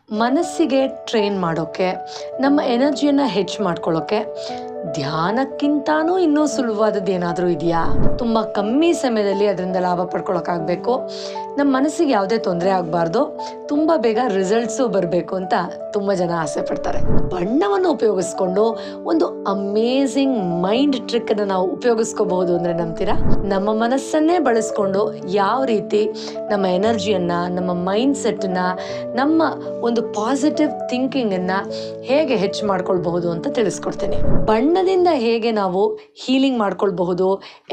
ಮನಸ್ಸಿಗೆ ಟ್ರೈನ್ ಮಾಡೋಕ್ಕೆ, ನಮ್ಮ ಎನರ್ಜಿಯನ್ನು ಹೆಚ್ಚು ಮಾಡ್ಕೊಳ್ಳೋಕ್ಕೆ ಧ್ಯಾನಕ್ಕಿಂತನೂ ಇನ್ನೂ ಸುಲಭವಾದದ್ದು ಏನಾದರೂ ಇದೆಯಾ? ತುಂಬ ಕಮ್ಮಿ ಸಮಯದಲ್ಲಿ ಅದರಿಂದ ಲಾಭ ಪಡ್ಕೊಳ್ಳೋಕ್ಕಾಗಬೇಕು, ನಮ್ಮ ಮನಸ್ಸಿಗೆ ಯಾವುದೇ ತೊಂದರೆ ಆಗಬಾರ್ದು, ತುಂಬ ಬೇಗ ರಿಸಲ್ಟ್ಸು ಬರಬೇಕು ಅಂತ ತುಂಬ ಜನ ಆಸೆ ಪಡ್ತಾರೆ. ಬಣ್ಣವನ್ನು ಉಪಯೋಗಿಸ್ಕೊಂಡು ಒಂದು ಅಮೇಝಿಂಗ್ ಮೈಂಡ್ ಟ್ರಿಕ್ಕನ್ನು ನಾವು ಉಪಯೋಗಿಸ್ಕೋಬಹುದು ಅಂದರೆ ನಂಬ್ತೀರಾ? ನಮ್ಮ ಮನಸ್ಸನ್ನೇ ಬಳಸ್ಕೊಂಡು ಯಾವ ರೀತಿ ನಮ್ಮ ಎನರ್ಜಿಯನ್ನು, ನಮ್ಮ ಮೈಂಡ್ ಸೆಟ್ಟನ್ನು, ನಮ್ಮ ಒಂದು ಪಾಸಿಟಿವ್ ಥಿಂಕಿಂಗನ್ನು ಹೇಗೆ ಹೆಚ್ಚು ಮಾಡ್ಕೊಳ್ಬಹುದು ಅಂತ ತಿಳಿಸ್ಕೊಡ್ತೀನಿ. ಬಣ್ಣದಿಂದ ಹೇಗೆ ನಾವು ಹೀಲಿಂಗ್ ಮಾಡ್ಕೊಳ್ಬಹುದು,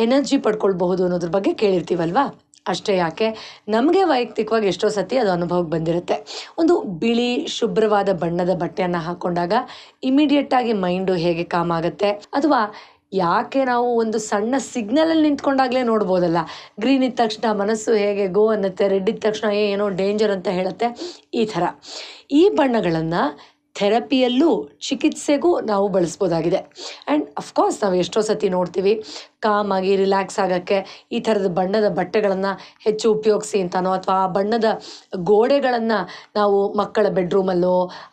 ಎನರ್ಜಿ ಪಡ್ಕೊಳ್ಬಹುದು ಅನ್ನೋದ್ರ ಬಗ್ಗೆ ಕೇಳಿರ್ತೀವಲ್ವಾ? ಅಷ್ಟೇ ಯಾಕೆ, ನಮಗೆ ವೈಯಕ್ತಿಕವಾಗಿ ಎಷ್ಟೋ ಸತಿ ಅದು ಅನುಭವಕ್ಕೆ ಬಂದಿರುತ್ತೆ. ಒಂದು ಬಿಳಿ ಶುಭ್ರವಾದ ಬಣ್ಣದ ಬಟ್ಟೆಯನ್ನು ಹಾಕ್ಕೊಂಡಾಗ ಇಮಿಡಿಯೇಟಾಗಿ ಮೈಂಡು ಹೇಗೆ ಕಾಮ್ ಆಗುತ್ತೆ, ಅಥವಾ ಯಾಕೆ ನಾವು ಒಂದು ಸಣ್ಣ ಸಿಗ್ನಲಲ್ಲಿ ನಿಂತ್ಕೊಂಡಾಗಲೇ ನೋಡ್ಬೋದಲ್ಲ, ಗ್ರೀನ್ ಇದ್ದ ತಕ್ಷಣ ಮನಸ್ಸು ಹೇಗೆ ಗೋ ಅನ್ನತ್ತೆ, ರೆಡ್ ಇದ್ದ ತಕ್ಷಣ ಏನೋ ಡೇಂಜರ್ ಅಂತ ಹೇಳುತ್ತೆ. ಈ ಥರ ಈ ಬಣ್ಣಗಳನ್ನು ಥೆರಪಿಯಲ್ಲೂ ಚಿಕಿತ್ಸೆಗೂ ನಾವು ಬಳಸ್ಬೋದಾಗಿದೆ. ಆ್ಯಂಡ್ ಅಫ್ಕೋರ್ಸ್ ನಾವು ಎಷ್ಟೋ ಸತಿ ನೋಡ್ತೀವಿ, ಕಾಮಾಗಿ ರಿಲ್ಯಾಕ್ಸ್ ಆಗೋಕ್ಕೆ ಈ ಥರದ ಬಣ್ಣದ ಬಟ್ಟೆಗಳನ್ನು ಹೆಚ್ಚು ಉಪಯೋಗಿಸಿ ಅಂತಾನೋ, ಅಥವಾ ಆ ಬಣ್ಣದ ಗೋಡೆಗಳನ್ನು ನಾವು ಮಕ್ಕಳ ಬೆಡ್ರೂಮಲ್ಲೋ,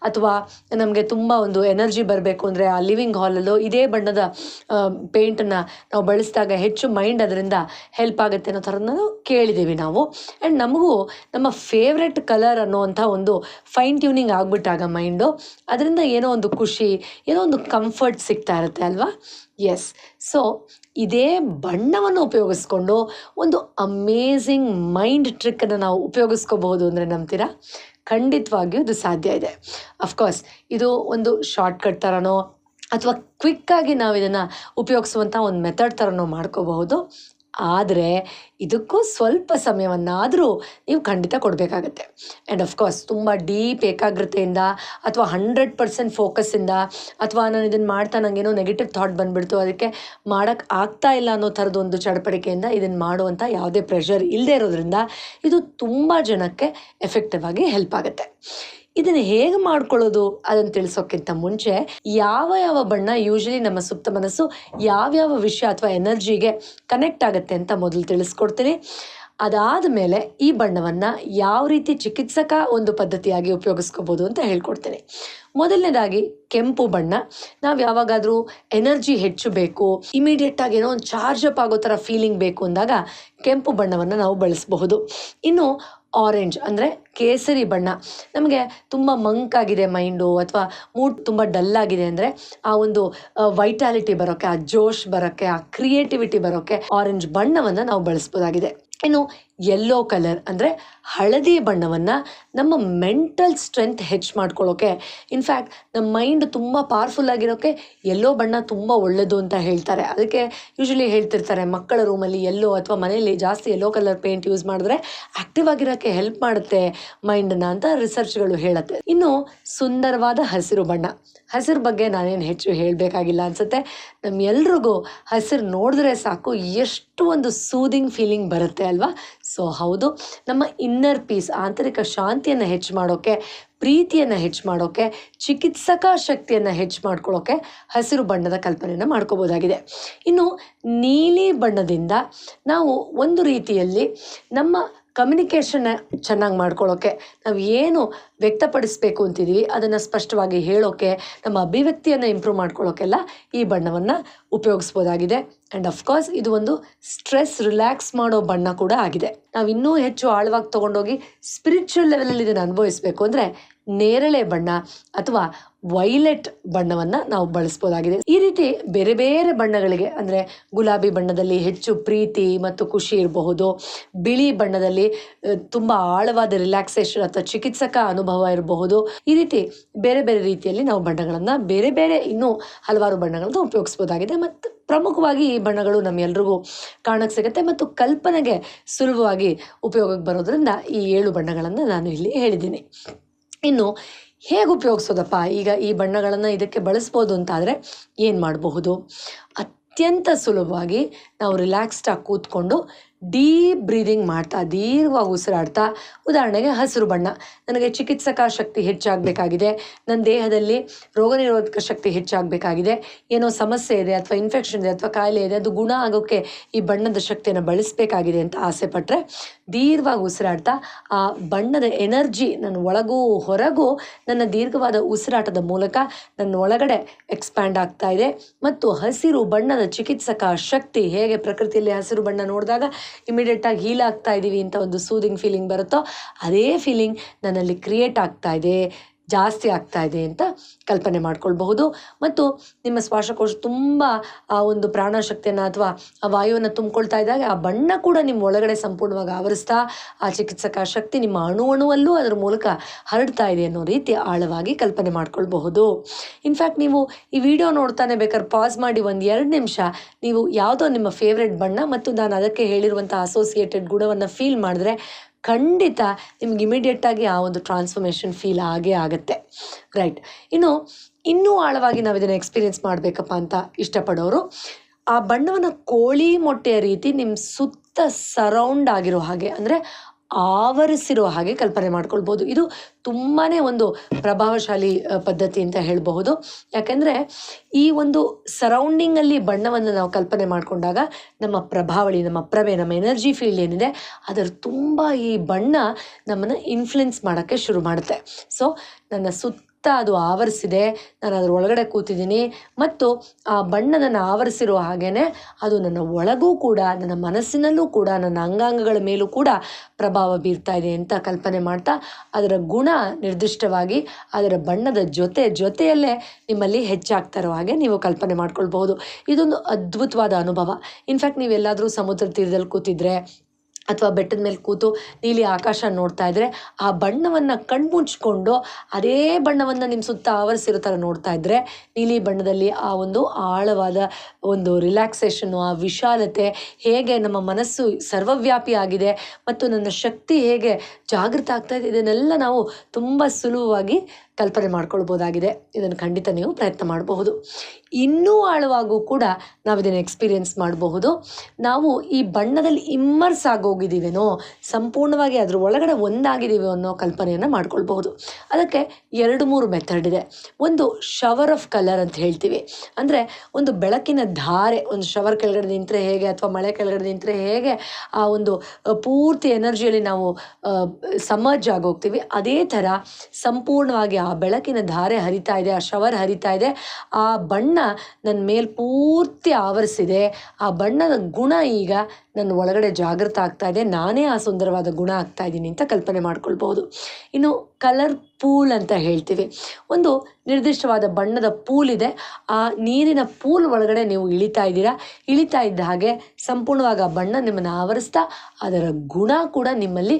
ಅಥವಾ ನಮಗೆ ತುಂಬ ಒಂದು ಎನರ್ಜಿ ಬರಬೇಕು ಅಂದರೆ ಆ ಲಿವಿಂಗ್ ಹಾಲಲ್ಲೋ ಇದೇ ಬಣ್ಣದ ಪೇಂಟನ್ನು ನಾವು ಬಳಸಿದಾಗ ಹೆಚ್ಚು ಮೈಂಡ್ ಅದರಿಂದ ಹೆಲ್ಪ್ ಆಗುತ್ತೆ ಅನ್ನೋ ಥರದ್ದು ಕೇಳಿದ್ದೀವಿ ನಾವು. ಆ್ಯಂಡ್ ನಮಗೂ ನಮ್ಮ ಫೇವ್ರೆಟ್ ಕಲರ್ ಅನ್ನೋವಂಥ ಒಂದು ಫೈನ್ ಟ್ಯೂನಿಂಗ್ ಆಗಿಬಿಟ್ಟಾಗ ಮೈಂಡು, ಅದರಿಂದ ಏನೋ ಒಂದು ಖುಷಿ, ಏನೋ ಒಂದು ಕಂಫರ್ಟ್ ಸಿಗ್ತಾ ಇರುತ್ತೆ ಅಲ್ವಾ? ಎಸ್. ಸೊ ಇದೇ ಬಣ್ಣವನ್ನು ಉಪಯೋಗಿಸ್ಕೊಂಡು ಒಂದು ಅಮೇಝಿಂಗ್ ಮೈಂಡ್ ಟ್ರಿಕ್ಕನ್ನು ನಾವು ಉಪಯೋಗಿಸ್ಕೋಬಹುದು ಅಂದರೆ ನಂಬ್ತೀರಾ? ಖಂಡಿತವಾಗಿಯೂ ಇದು ಸಾಧ್ಯ ಇದೆ. ಅಫ್ಕೋರ್ಸ್ ಇದು ಒಂದು ಶಾರ್ಟ್ಕಟ್ ಥರನೋ ಅಥವಾ ಕ್ವಿಕ್ಕಾಗಿ ನಾವು ಇದನ್ನು ಉಪಯೋಗಿಸುವಂಥ ಒಂದು ಮೆಥಡ್ ಥರನೋ ಮಾಡ್ಕೋಬಹುದು. ಆದರೆ ಇದಕ್ಕೂ ಸ್ವಲ್ಪ ಸಮಯವನ್ನಾದರೂ ನೀವು ಖಂಡಿತ ಕೊಡಬೇಕಾಗತ್ತೆ. ಆ್ಯಂಡ್ ಅಫ್ಕೋರ್ಸ್ ತುಂಬ ಡೀಪ್ ಏಕಾಗ್ರತೆಯಿಂದ ಅಥವಾ 100% ಫೋಕಸ್ಸಿಂದ, ಅಥವಾ ನಾನು ಇದನ್ನು ಮಾಡ್ತಾ ನನಗೇನೋ ನೆಗೆಟಿವ್ ಥಾಟ್ ಬಂದುಬಿಡ್ತು, ಅದಕ್ಕೆ ಮಾಡೋಕ್ಕೆ ಆಗ್ತಾ ಇಲ್ಲ ಅನ್ನೋ ಥರದ್ದು ಒಂದು ಚಡಪಡಿಕೆಯಿಂದ ಇದನ್ನು ಮಾಡುವಂಥ ಯಾವುದೇ ಪ್ರೆಷರ್ ಇಲ್ಲದೆ ಇರೋದ್ರಿಂದ ಇದು ತುಂಬ ಜನಕ್ಕೆ ಎಫೆಕ್ಟಿವ್ ಆಗಿ ಹೆಲ್ಪ್ ಆಗುತ್ತೆ. ಇದನ್ನು ಹೇಗೆ ಮಾಡ್ಕೊಳ್ಳೋದು ಅದನ್ನು ತಿಳಿಸೋಕ್ಕಿಂತ ಮುಂಚೆ, ಯಾವ ಬಣ್ಣ ಯೂಶಲಿ ನಮ್ಮ ಸುಪ್ತ ಮನಸ್ಸು ಯಾವ್ಯಾವ ವಿಷಯ ಅಥವಾ ಎನರ್ಜಿಗೆ ಕನೆಕ್ಟ್ ಆಗುತ್ತೆ ಅಂತ ಮೊದಲು ತಿಳಿಸ್ಕೊಡ್ತೀನಿ. ಅದಾದ ಮೇಲೆ ಈ ಬಣ್ಣವನ್ನು ಯಾವ ರೀತಿ ಚಿಕಿತ್ಸಕ ಒಂದು ಪದ್ಧತಿಯಾಗಿ ಉಪಯೋಗಿಸ್ಕೋಬೋದು ಅಂತ ಹೇಳ್ಕೊಡ್ತೀನಿ. ಮೊದಲನೇದಾಗಿ ಕೆಂಪು ಬಣ್ಣ. ನಾವು ಯಾವಾಗಾದರೂ ಎನರ್ಜಿ ಹೆಚ್ಚು ಬೇಕು, ಇಮಿಡಿಯೇಟಾಗಿ ಏನೋ ಒಂದು ಚಾರ್ಜ್ ಅಪ್ ಆಗೋ ಥರ ಫೀಲಿಂಗ್ ಬೇಕು ಅಂದಾಗ ಕೆಂಪು ಬಣ್ಣವನ್ನು ನಾವು ಬಳಸಬಹುದು. ಇನ್ನು ಆರೆಂಜ್ ಅಂದರೆ ಕೇಸರಿ ಬಣ್ಣ. ನಮಗೆ ತುಂಬ ಮಂಕಾಗಿದೆ ಮೈಂಡು, ಅಥವಾ ಮೂಡ್ ತುಂಬ ಡಲ್ಲಾಗಿದೆ ಅಂದರೆ ಆ ಒಂದು ವೈಟಾಲಿಟಿ ಬರೋಕ್ಕೆ, ಆ ಜೋಶ್ ಬರೋಕ್ಕೆ, ಆ ಕ್ರಿಯೇಟಿವಿಟಿ ಬರೋಕ್ಕೆ ಆರೆಂಜ್ ಬಣ್ಣವನ್ನು ನಾವು ಬಳಸ್ಬೋದಾಗಿದೆ. ಇನ್ನು ಯೆಲ್ಲೋ ಕಲರ್ ಅಂದರೆ ಹಳದಿ ಬಣ್ಣವನ್ನು ನಮ್ಮ ಮೆಂಟಲ್ ಸ್ಟ್ರೆಂತ್ ಹೆಚ್ಚು ಮಾಡ್ಕೊಳ್ಳೋಕೆ, ಇನ್ಫ್ಯಾಕ್ಟ್ ನಮ್ಮ ಮೈಂಡ್ ತುಂಬ ಪವರ್ಫುಲ್ ಆಗಿರೋಕ್ಕೆ ಯೆಲ್ಲೋ ಬಣ್ಣ ತುಂಬ ಒಳ್ಳೆಯದು ಅಂತ ಹೇಳ್ತಾರೆ. ಅದಕ್ಕೆ ಯೂಶಲಿ ಹೇಳ್ತಿರ್ತಾರೆ, ಮಕ್ಕಳ ರೂಮಲ್ಲಿ ಯೆಲ್ಲೋ ಅಥವಾ ಮನೆಯಲ್ಲಿ ಜಾಸ್ತಿ ಯೆಲ್ಲೋ ಕಲರ್ ಪೇಂಟ್ ಯೂಸ್ ಮಾಡಿದ್ರೆ ಆ್ಯಕ್ಟಿವ್ ಆಗಿರೋಕ್ಕೆ ಹೆಲ್ಪ್ ಮಾಡುತ್ತೆ ಮೈಂಡನ್ನು ಅಂತ ರಿಸರ್ಚ್ಗಳು ಹೇಳುತ್ತೆ. ಇನ್ನು ಸುಂದರವಾದ ಹಸಿರು ಬಣ್ಣ. ಹಸಿರು ಬಗ್ಗೆ ನಾನೇನು ಹೆಚ್ಚು ಹೇಳಬೇಕಾಗಿಲ್ಲ ಅನಿಸುತ್ತೆ. ನಮ್ಮೆಲ್ರಿಗೂ ಹಸಿರು ನೋಡಿದ್ರೆ ಸಾಕು ಎಷ್ಟು ಒಂದು ಸೂದಿಂಗ್ ಫೀಲಿಂಗ್ ಬರುತ್ತೆ ಅಲ್ವಾ? ಸೊ ಹೌದು, ನಮ್ಮ ಇನ್ನರ್ ಪೀಸ್, ಆಂತರಿಕ ಶಾಂತಿಯನ್ನು ಹೆಚ್ಚು ಮಾಡೋಕ್ಕೆ, ಪ್ರೀತಿಯನ್ನು ಹೆಚ್ಚು ಮಾಡೋಕ್ಕೆ, ಚಿಕಿತ್ಸಕ ಶಕ್ತಿಯನ್ನು ಹೆಚ್ಚು ಮಾಡ್ಕೊಳ್ಳೋಕ್ಕೆ ಹಸಿರು ಬಣ್ಣದ ಕಲ್ಪನೆಯನ್ನು ಮಾಡ್ಕೋಬೋದಾಗಿದೆ. ಇನ್ನು ನೀಲಿ ಬಣ್ಣದಿಂದ ನಾವು ಒಂದು ರೀತಿಯಲ್ಲಿ ನಮ್ಮ ಕಮ್ಯುನಿಕೇಷನ್ನ ಚೆನ್ನಾಗಿ ಮಾಡ್ಕೊಳ್ಳೋಕ್ಕೆ, ನಾವು ಏನು ವ್ಯಕ್ತಪಡಿಸಬೇಕು ಅಂತಿದ್ದೀವಿ ಅದನ್ನು ಸ್ಪಷ್ಟವಾಗಿ ಹೇಳೋಕ್ಕೆ, ನಮ್ಮ ಅಭಿವ್ಯಕ್ತಿಯನ್ನು ಇಂಪ್ರೂವ್ ಮಾಡ್ಕೊಳ್ಳೋಕ್ಕೆಲ್ಲ ಈ ಬಣ್ಣವನ್ನು ಉಪಯೋಗಿಸ್ಬೋದಾಗಿದೆ. ಆ್ಯಂಡ್ ಅಫ್ಕೋರ್ಸ್ ಇದು ಒಂದು ಸ್ಟ್ರೆಸ್ ರಿಲ್ಯಾಕ್ಸ್ ಮಾಡೋ ಬಣ್ಣ ಕೂಡ ಆಗಿದೆ. ನಾವು ಇನ್ನೂ ಹೆಚ್ಚು ಆಳವಾಗಿ ತೊಗೊಂಡೋಗಿ ಸ್ಪಿರಿಚುವಲ್ ಲೆವೆಲಲ್ಲಿ ಇದನ್ನು ಅನುಭವಿಸಬೇಕು ಅಂದರೆ ನೇರಳೆ ಬಣ್ಣ ಅಥವಾ ವೈಲೆಟ್ ಬಣ್ಣವನ್ನು ನಾವು ಬಳಸ್ಬೋದಾಗಿದೆ. ಈ ರೀತಿ ಬೇರೆ ಬೇರೆ ಬಣ್ಣಗಳಿಗೆ, ಅಂದರೆ ಗುಲಾಬಿ ಬಣ್ಣದಲ್ಲಿ ಹೆಚ್ಚು ಪ್ರೀತಿ ಮತ್ತು ಖುಷಿ ಇರಬಹುದು, ಬಿಳಿ ಬಣ್ಣದಲ್ಲಿ ತುಂಬ ಆಳವಾದ ರಿಲ್ಯಾಕ್ಸೇಷನ್ ಅಥವಾ ಚಿಕಿತ್ಸಕ ಅನುಭವ ಇರಬಹುದು. ಈ ರೀತಿ ಬೇರೆ ಬೇರೆ ರೀತಿಯಲ್ಲಿ ನಾವು ಬಣ್ಣಗಳನ್ನು ಬೇರೆ ಬೇರೆ ಇನ್ನೂ ಹಲವಾರು ಬಣ್ಣಗಳನ್ನು ಉಪಯೋಗಿಸ್ಬೋದಾಗಿದೆ. ಮತ್ತು ಪ್ರಮುಖವಾಗಿ ಈ ಬಣ್ಣಗಳು ನಮ್ಮೆಲ್ರಿಗೂ ಕಾಣಕ್ಕೆ ಸಿಗುತ್ತೆ ಮತ್ತು ಕಲ್ಪನೆಗೆ ಸುಲಭವಾಗಿ ಉಪಯೋಗಕ್ಕೆ ಬರೋದ್ರಿಂದ ಈ 7 ಬಣ್ಣಗಳನ್ನು ನಾನು ಇಲ್ಲಿ ಹೇಳಿದ್ದೀನಿ. ಇನ್ನು ಹೇಗೆ ಉಪಯೋಗಿಸೋದಪ್ಪ, ಈಗ ಈ ಬಣ್ಣಗಳನ್ನು ಇದಕ್ಕೆ ಬಳಸ್ಬೋದು ಅಂತಾದರೆ ಏನು ಮಾಡಬಹುದು? ಅತ್ಯಂತ ಸುಲಭವಾಗಿ ನಾವು ರಿಲ್ಯಾಕ್ಸ್ಡಾಗಿ ಕೂತ್ಕೊಂಡು ಡೀಪ್ ಬ್ರೀದಿಂಗ್ ಮಾಡ್ತಾ, ದೀರ್ಘವಾಗಿ ಉಸಿರಾಡ್ತಾ, ಉದಾಹರಣೆಗೆ ಹಸಿರು ಬಣ್ಣ, ನನಗೆ ಚಿಕಿತ್ಸಕ ಶಕ್ತಿ ಹೆಚ್ಚಾಗಬೇಕಾಗಿದೆ, ನನ್ನ ದೇಹದಲ್ಲಿ ರೋಗ ನಿರೋಧಕ ಶಕ್ತಿ ಹೆಚ್ಚಾಗಬೇಕಾಗಿದೆ, ಏನೋ ಸಮಸ್ಯೆ ಇದೆ ಅಥವಾ ಇನ್ಫೆಕ್ಷನ್ ಇದೆ ಅಥವಾ ಕಾಯಿಲೆ ಇದೆ, ಅದು ಗುಣ ಆಗೋಕ್ಕೆ ಈ ಬಣ್ಣದ ಶಕ್ತಿಯನ್ನು ಬಳಸಬೇಕಾಗಿದೆ ಅಂತ ಆಸೆ ಪಟ್ಟರೆ ದೀರ್ಘವಾಗಿ ಉಸಿರಾಡ್ತಾ ಆ ಬಣ್ಣದ ಎನರ್ಜಿ ನನ್ನ ಒಳಗೂ ಹೊರಗೂ ನನ್ನ ದೀರ್ಘವಾದ ಉಸಿರಾಟದ ಮೂಲಕ ನನ್ನ ಒಳಗಡೆ ಎಕ್ಸ್ಪ್ಯಾಂಡ್ ಆಗ್ತಾ ಇದೆ. ಮತ್ತು ಹಸಿರು ಬಣ್ಣದ ಚಿಕಿತ್ಸಕ ಶಕ್ತಿ, ಹೇಗೆ ಪ್ರಕೃತಿಯಲ್ಲಿ ಹಸಿರು ಬಣ್ಣ ನೋಡಿದಾಗ ಇಮಿಡಿಯೇಟಾಗಿ ಹೀಲ್ ಆಗ್ತಾ ಇದ್ದೀವಿ ಅಂತ ಒಂದು ಸೂದಿಂಗ್ ಫೀಲಿಂಗ್ ಬರುತ್ತೋ, ಅದೇ ಫೀಲಿಂಗ್ ನನ್ನಲ್ಲಿ ಕ್ರಿಯೇಟ್ ಆಗ್ತಾ ಇದೆ, ಜಾಸ್ತಿ ಆಗ್ತಾ ಇದೆ ಅಂತ ಕಲ್ಪನೆ ಮಾಡ್ಕೊಳ್ಬಹುದು. ಮತ್ತು ನಿಮ್ಮ ಶ್ವಾಸಕೋಶ ತುಂಬ ಆ ಒಂದು ಪ್ರಾಣಶಕ್ತಿಯನ್ನು ಅಥವಾ ಆ ವಾಯುವನ್ನು ತುಂಬಿಕೊಳ್ತಾ ಇದ್ದಾಗ ಆ ಬಣ್ಣ ಕೂಡ ನಿಮ್ಮ ಒಳಗಡೆ ಸಂಪೂರ್ಣವಾಗಿ ಆವರಿಸ್ತಾ ಆ ಚಿಕಿತ್ಸಕ ಶಕ್ತಿ ನಿಮ್ಮ ಅಣುವಲ್ಲೂ ಅದರ ಮೂಲಕ ಹರಡ್ತಾ ಇದೆ ಅನ್ನೋ ರೀತಿ ಆಳವಾಗಿ ಕಲ್ಪನೆ ಮಾಡ್ಕೊಳ್ಬಹುದು. ಇನ್ಫ್ಯಾಕ್ಟ್ ನೀವು ಈ ವಿಡಿಯೋ ನೋಡ್ತಾನೆ ಬೇಕಾದ್ರೆ ಪಾಸ್ ಮಾಡಿ 1-2 ನಿಮಿಷ ನೀವು ಯಾವುದೋ ನಿಮ್ಮ ಫೇವ್ರೆಟ್ ಬಣ್ಣ ಮತ್ತು ನಾನು ಅದಕ್ಕೆ ಹೇಳಿರುವಂಥ ಅಸೋಸಿಯೇಟೆಡ್ ಗುಣವನ್ನು ಫೀಲ್ ಮಾಡಿದ್ರೆ ಖಂಡಿತ ನಿಮ್ಗೆ ಇಮಿಡಿಯೇಟಾಗಿ ಆ ಒಂದು ಟ್ರಾನ್ಸ್ಫಾರ್ಮೇಷನ್ ಫೀಲ್ ಆಗೇ ಆಗುತ್ತೆ. ರೈಟ್. ಇನ್ನೂ ಆಳವಾಗಿ ನಾವು ಇದನ್ನು ಎಕ್ಸ್ಪೀರಿಯೆನ್ಸ್ ಮಾಡಬೇಕಪ್ಪ ಅಂತ ಇಷ್ಟಪಡೋರು ಆ ಬಣ್ಣವನ್ನು ಕೋಳಿ ಮೊಟ್ಟೆಯ ರೀತಿ ನಿಮ್ಮ ಸುತ್ತ ಸರೌಂಡ್ ಆಗಿರೋ ಹಾಗೆ, ಅಂದರೆ ಆವರಿಸಿರೋ ಹಾಗೆ ಕಲ್ಪನೆ ಮಾಡ್ಕೊಳ್ಬೋದು. ಇದು ತುಂಬಾ ಒಂದು ಪ್ರಭಾವಶಾಲಿ ಪದ್ಧತಿ ಅಂತ ಹೇಳಬಹುದು. ಯಾಕೆಂದರೆ ಈ ಒಂದು ಸರೌಂಡಿಂಗಲ್ಲಿ ಬಣ್ಣವನ್ನು ನಾವು ಕಲ್ಪನೆ ಮಾಡಿಕೊಂಡಾಗ ನಮ್ಮ ಪ್ರಭಾವಳಿ, ನಮ್ಮ ಪ್ರಭೆ, ನಮ್ಮ ಎನರ್ಜಿ ಫೀಲ್ಡ್ ಏನಿದೆ ಅದರ ತುಂಬ ಈ ಬಣ್ಣ ನಮ್ಮನ್ನು ಇನ್ಫ್ಲುಯೆನ್ಸ್ ಮಾಡೋಕ್ಕೆ ಶುರು ಮಾಡುತ್ತೆ. ಸೊ ನನ್ನ ಸುತ್ತ ಅದು ಆವರಿಸಿದೆ, ನಾನು ಅದರ ಒಳಗಡೆ ಕೂತಿದ್ದೀನಿ ಮತ್ತು ಆ ಬಣ್ಣ ನನ್ನ ಆವರಿಸಿರೋ ಹಾಗೇ ಅದು ನನ್ನ ಒಳಗೂ ಕೂಡ, ನನ್ನ ಮನಸ್ಸಿನಲ್ಲೂ ಕೂಡ, ನನ್ನ ಅಂಗಾಂಗಗಳ ಮೇಲೂ ಕೂಡ ಪ್ರಭಾವ ಬೀರ್ತಾ ಇದೆ ಅಂತ ಕಲ್ಪನೆ ಮಾಡ್ತಾ ಅದರ ಗುಣ ನಿರ್ದಿಷ್ಟವಾಗಿ ಅದರ ಬಣ್ಣದ ಜೊತೆಯಲ್ಲೇ ನಿಮ್ಮಲ್ಲಿ ಹೆಚ್ಚಾಗ್ತಾ ಇರೋ ಹಾಗೆ ನೀವು ಕಲ್ಪನೆ ಮಾಡ್ಕೊಳ್ಬಹುದು. ಇದೊಂದು ಅದ್ಭುತವಾದ ಅನುಭವ. ಇನ್ಫ್ಯಾಕ್ಟ್ ನೀವೆಲ್ಲಾದರೂ ಸಮುದ್ರ ತೀರದಲ್ಲಿ ಕೂತಿದ್ರೆ ಅಥವಾ ಬೆಟ್ಟದ ಮೇಲೆ ಕೂತು ನೀಲಿ ಆಕಾಶ ನೋಡ್ತಾ ಇದ್ದರೆ ಆ ಬಣ್ಣವನ್ನು ಕಣ್ಮುಚ್ಕೊಂಡು ಅದೇ ಬಣ್ಣವನ್ನು ನಿಮ್ಮ ಸುತ್ತ ಆವರಿಸಿರೋ ಥರ ನೋಡ್ತಾ ಇದ್ದರೆ ನೀಲಿ ಬಣ್ಣದಲ್ಲಿ ಆ ಒಂದು ಆಳವಾದ ಒಂದು ರಿಲ್ಯಾಕ್ಸೇಷನ್ನು, ಆ ವಿಶಾಲತೆ, ಹೇಗೆ ನಮ್ಮ ಮನಸ್ಸು ಸರ್ವವ್ಯಾಪಿ ಆಗಿದೆ ಮತ್ತು ನನ್ನ ಶಕ್ತಿ ಹೇಗೆ ಜಾಗೃತ ಆಗ್ತಾ ಇದೆ, ಇದನ್ನೆಲ್ಲ ನಾವು ತುಂಬ ಸುಲಭವಾಗಿ ಕಲ್ಪನೆ ಮಾಡ್ಕೊಳ್ಬೋದಾಗಿದೆ. ಇದನ್ನು ಖಂಡಿತ ನೀವು ಪ್ರಯತ್ನ ಮಾಡಬಹುದು. ಇನ್ನೂ ಆಳವಾಗೂ ಕೂಡ ನಾವು ಇದನ್ನು ಎಕ್ಸ್ಪೀರಿಯೆನ್ಸ್ ಮಾಡಬಹುದು. ನಾವು ಈ ಬಣ್ಣದಲ್ಲಿ ಇಮ್ಮರ್ಸ್ ಆಗೋಗಿದ್ದೀವೇನೋ, ಸಂಪೂರ್ಣವಾಗಿ ಅದ್ರ ಒಳಗಡೆ ಒಂದಾಗಿದ್ದೀವೋ ಅನ್ನೋ ಕಲ್ಪನೆಯನ್ನು ಮಾಡ್ಕೊಳ್ಬಹುದು. ಅದಕ್ಕೆ 2-3 ಮೆಥಡ್ ಇದೆ. ಒಂದು ಶವರ್ ಆಫ್ ಕಲರ್ ಅಂತ ಹೇಳ್ತೀವಿ. ಅಂದರೆ ಒಂದು ಬೆಳಕಿನ ಧಾರೆ, ಒಂದು ಶವರ್ ಕೆಳಗಡೆ ನಿಂತರೆ ಹೇಗೆ ಅಥವಾ ಮಳೆ ಕೆಳಗಡೆ ನಿಂತರೆ ಹೇಗೆ ಆ ಒಂದು ಪೂರ್ತಿ ಎನರ್ಜಿಯಲ್ಲಿ ನಾವು ಸಮರ್ಜ್ ಆಗೋಗ್ತೀವಿ, ಅದೇ ಥರ ಸಂಪೂರ್ಣವಾಗಿ ಆ ಬೆಳಕಿನ ಧಾರೆ ಹರಿತಾ ಇದೆ, ಆ ಶವರ್ ಹರಿತಾ ಇದೆ, ಆ ಬಣ್ಣ ನನ್ನ ಮೇಲೆ ಪೂರ್ತಿ ಆವರಿಸಿದೆ. ಆ ಬಣ್ಣದ ಗುಣ ಈಗ ನನ್ನ ಒಳಗಡೆ ಜಾಗೃತ ಆಗ್ತಾ ಇದೆ, ನಾನೇ ಆ ಸುಂದರವಾದ ಗುಣ ಆಗ್ತಾ ಇದ್ದೀನಿ ಅಂತ ಕಲ್ಪನೆ ಮಾಡ್ಕೊಳ್ಬಹುದು. ಇನ್ನು ಕಲರ್ ಪೂಲ್ ಅಂತ ಹೇಳ್ತೀವಿ. ಒಂದು ನಿರ್ದಿಷ್ಟವಾದ ಬಣ್ಣದ ಪೂಲ್ ಇದೆ. ಆ ನೀರಿನ ಪೂಲ್ ಒಳಗಡೆ ನೀವು ಇಳಿತಾ ಇದ್ದ ಹಾಗೆ ಸಂಪೂರ್ಣವಾಗಿ ಆ ಬಣ್ಣ ನಿಮ್ಮನ್ನು ಆವರಿಸ್ತಾ ಅದರ ಗುಣ ಕೂಡ ನಿಮ್ಮಲ್ಲಿ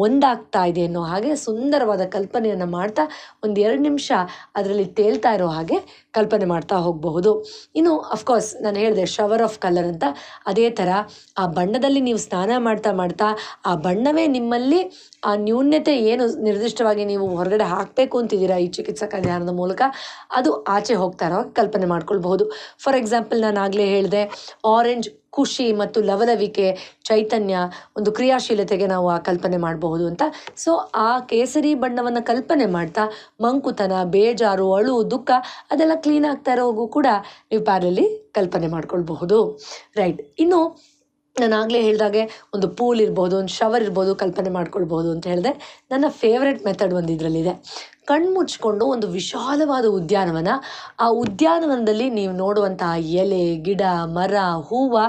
ಒಂದಾಗ್ತಾ ಇದೆ ಅನ್ನೋ ಹಾಗೆ ಸುಂದರವಾದ ಕಲ್ಪನೆಯನ್ನು ಮಾಡ್ತಾ 1-2 ನಿಮಿಷ ಅದರಲ್ಲಿ ತೇಲ್ತಾ ಇರೋ ಹಾಗೆ ಕಲ್ಪನೆ ಮಾಡ್ತಾ ಹೋಗಬಹುದು. ಇನ್ನು ಅಫ್ಕೋರ್ಸ್ ನಾನು ಹೇಳಿದೆ ಶವರ್ ಆಫ್ ಕಲರ್ ಅಂತ. ಅದೇ ಥರ ಆ ಬಣ್ಣದಲ್ಲಿ ನೀವು ಸ್ನಾನ ಮಾಡ್ತಾ ಆ ಬಣ್ಣವೇ ನಿಮ್ಮಲ್ಲಿ ಆ ನ್ಯೂನ್ಯತೆ ಏನು ನಿರ್ದಿಷ್ಟವಾಗಿ ನೀವು ಹೊರಗಡೆ ಹಾಕಬೇಕು ಅಂತಿದ್ದೀರಾ ಈ ಚಿಕಿತ್ಸಕ ಧ್ಯಾನದ ಮೂಲಕ, ಅದು ಆಚೆ ಹೋಗ್ತಾ ಇರೋ ಕಲ್ಪನೆ ಮಾಡ್ಕೊಳ್ಬಹುದು. ಫಾರ್ ಎಕ್ಸಾಂಪಲ್ ನಾನು ಆಗಲೇ ಹೇಳಿದೆ ಆರೆಂಜ್ ಖುಷಿ ಮತ್ತು ಲವಲವಿಕೆ, ಚೈತನ್ಯ, ಒಂದು ಕ್ರಿಯಾಶೀಲತೆಗೆ ನಾವು ಆ ಕಲ್ಪನೆ ಮಾಡಬಹುದು ಅಂತ. ಸೊ ಆ ಕೇಸರಿ ಬಣ್ಣವನ್ನು ಕಲ್ಪನೆ ಮಾಡ್ತಾ ಮಂಕುತನ, ಬೇಜಾರು, ಅಳು, ದುಃಖ ಅದೆಲ್ಲ ಕ್ಲೀನ್ ಆಗ್ತಾ ಇರೋಗೂ ಕೂಡ ನೀವು ಪ್ಯಾರಲ್ಲಿ ಕಲ್ಪನೆ ಮಾಡ್ಕೊಳ್ಬಹುದು. ರೈಟ್. ಇನ್ನು ನಾನು ಆಗಲೇ ಹೇಳಿದಾಗೆ ಒಂದು ಪೂಲ್ ಇರ್ಬೋದು, ಒಂದು ಶವರ್ ಇರ್ಬೋದು, ಕಲ್ಪನೆ ಮಾಡ್ಕೊಳ್ಬೋದು ಅಂತ ಹೇಳಿದೆ. ನನ್ನ ಫೇವ್ರೆಟ್ ಮೆಥಡ್ ಒಂದು ಇದರಲ್ಲಿದೆ. ಕಣ್ಮುಚ್ಕೊಂಡು ಒಂದು ವಿಶಾಲವಾದ ಉದ್ಯಾನವನ, ಆ ಉದ್ಯಾನವನದಲ್ಲಿ ನೀವು ನೋಡುವಂತಹ ಎಲೆ, ಗಿಡ, ಮರ, ಹೂವು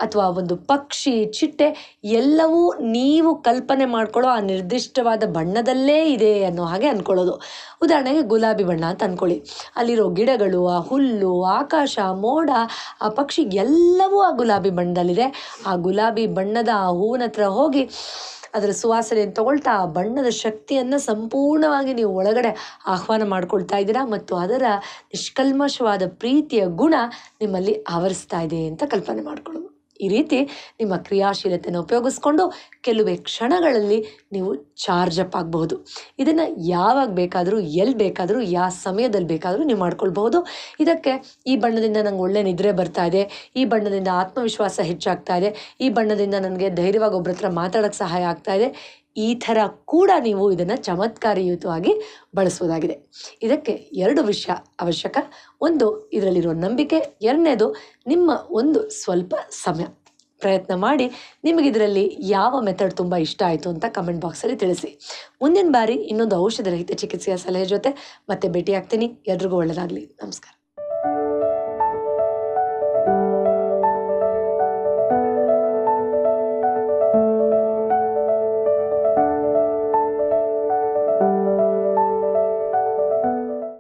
ಅಥವಾ ಒಂದು ಪಕ್ಷಿ, ಚಿಟ್ಟೆ ಎಲ್ಲವೂ ನೀವು ಕಲ್ಪನೆ ಮಾಡ್ಕೊಳ್ಳೋ ಆ ನಿರ್ದಿಷ್ಟವಾದ ಬಣ್ಣದಲ್ಲೇ ಇದೆ ಅನ್ನೋ ಹಾಗೆ ಅಂದ್ಕೊಳ್ಳೋದು. ಉದಾಹರಣೆಗೆ ಗುಲಾಬಿ ಬಣ್ಣ ಅಂತ ಅಂದ್ಕೊಳ್ಳಿ. ಅಲ್ಲಿರೋ ಗಿಡಗಳು, ಆ ಹುಲ್ಲು, ಆಕಾಶ, ಮೋಡ, ಆ ಪಕ್ಷಿ ಎಲ್ಲವೂ ಆ ಗುಲಾಬಿ ಬಣ್ಣದಲ್ಲಿದೆ. ಆ ಗುಲಾಬಿ ಬಣ್ಣದ ಆ ಹೂವಿನ ಹತ್ರ ಹೋಗಿ ಅದರ ಸುವಾಸನೆಯನ್ನು ತಗೊಳ್ತಾ ಆ ಬಣ್ಣದ ಶಕ್ತಿಯನ್ನು ಸಂಪೂರ್ಣವಾಗಿ ನೀವು ಒಳಗಡೆ ಆಹ್ವಾನ ಮಾಡ್ಕೊಳ್ತಾ ಇದ್ದೀರಾ ಮತ್ತು ಅದರ ನಿಷ್ಕಲ್ಮಶವಾದ ಪ್ರೀತಿಯ ಗುಣ ನಿಮ್ಮಲ್ಲಿ ಆವರಿಸ್ತಾ ಇದೆ ಅಂತ ಕಲ್ಪನೆ ಮಾಡ್ಕೊಳ್ಳೋದು. ಈ ರೀತಿ ನಿಮ್ಮ ಕ್ರಿಯಾಶೀಲತೆಯನ್ನು ಉಪಯೋಗಿಸ್ಕೊಂಡು ಕೆಲವೇ ಕ್ಷಣಗಳಲ್ಲಿ ನೀವು ಚಾರ್ಜ್ ಅಪ್ ಆಗಬಹುದು. ಇದನ್ನು ಯಾವಾಗ ಬೇಕಾದರೂ, ಎಲ್ಲಿ ಬೇಕಾದರೂ, ಯಾವ ಸಮಯದಲ್ಲಿ ಬೇಕಾದರೂ ನೀವು ಮಾಡ್ಕೊಳ್ಬಹುದು. ಇದಕ್ಕೆ ಈ ಬಣ್ಣದಿಂದ ನಂಗೆ ಒಳ್ಳೆ ನಿದ್ರೆ ಬರ್ತಾ ಇದೆ, ಈ ಬಣ್ಣದಿಂದ ಆತ್ಮವಿಶ್ವಾಸ ಹೆಚ್ಚಾಗ್ತಾ ಇದೆ, ಈ ಬಣ್ಣದಿಂದ ನನಗೆ ಧೈರ್ಯವಾಗಿ ಒಬ್ಬರ ಹತ್ರ ಮಾತಾಡೋಕ್ಕೆ ಸಹಾಯ ಆಗ್ತಾ ಇದೆ, ಈ ಥರ ಕೂಡ ನೀವು ಇದನ್ನು ಚಮತ್ಕಾರಯುತವಾಗಿ ಬಳಸೋದಾಗಿದೆ. ಇದಕ್ಕೆ 2 ವಿಷಯ ಅವಶ್ಯಕ. ಒಂದು, ಇದರಲ್ಲಿರೋ ನಂಬಿಕೆ. 2ನೇದು ನಿಮ್ಮ ಒಂದು ಸ್ವಲ್ಪ ಸಮಯ. ಪ್ರಯತ್ನ ಮಾಡಿ ನಿಮಗಿದರಲ್ಲಿ ಯಾವ ಮೆಥಡ್ ತುಂಬ ಇಷ್ಟ ಆಯಿತು ಅಂತ ಕಮೆಂಟ್ ಬಾಕ್ಸಲ್ಲಿ ತಿಳಿಸಿ. ಮುಂದಿನ ಬಾರಿ ಇನ್ನೊಂದು ಔಷಧ ರಹಿತ ಚಿಕಿತ್ಸೆಯ ಸಲಹೆ ಜೊತೆ ಮತ್ತೆ ಭೇಟಿ ಆಗ್ತೀನಿ. ಎಲ್ರಿಗೂ ಒಳ್ಳೆಯದಾಗಲಿ. ನಮಸ್ಕಾರ.